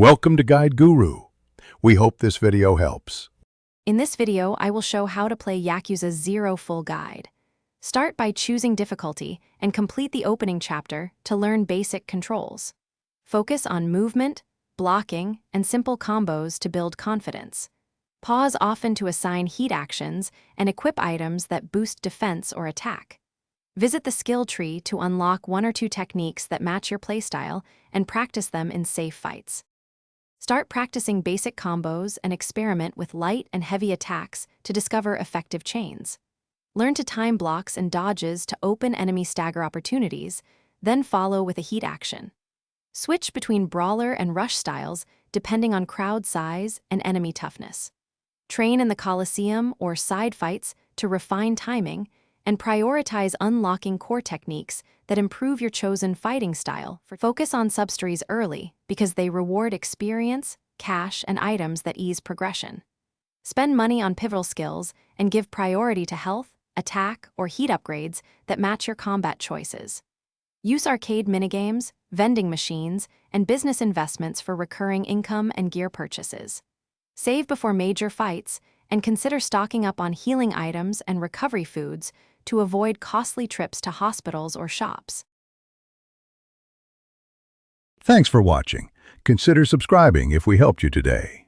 Welcome to Guide Guru. We hope this video helps. In this video, I will show how to play Yakuza 0 full guide. Start by choosing difficulty and complete the opening chapter to learn basic controls. Focus on movement, blocking, and simple combos to build confidence. Pause often to assign heat actions and equip items that boost defense or attack. Visit the skill tree to unlock one or two techniques that match your playstyle and practice them in safe fights. Start practicing basic combos and experiment with light and heavy attacks to discover effective chains. Learn to time blocks and dodges to open enemy stagger opportunities, then follow with a heat action. Switch between brawler and rush styles depending on crowd size and enemy toughness. Train in the Coliseum or side fights to refine timing, and prioritize unlocking core techniques that improve your chosen fighting style. Focus on substories early because they reward experience, cash, and items that ease progression. Spend money on pivotal skills and give priority to health, attack, or heat upgrades that match your combat choices. Use arcade minigames, vending machines, and business investments for recurring income and gear purchases. Save before major fights and consider stocking up on healing items and recovery foods to avoid costly trips to hospitals or shops. Thanks for watching. Consider subscribing if we helped you today.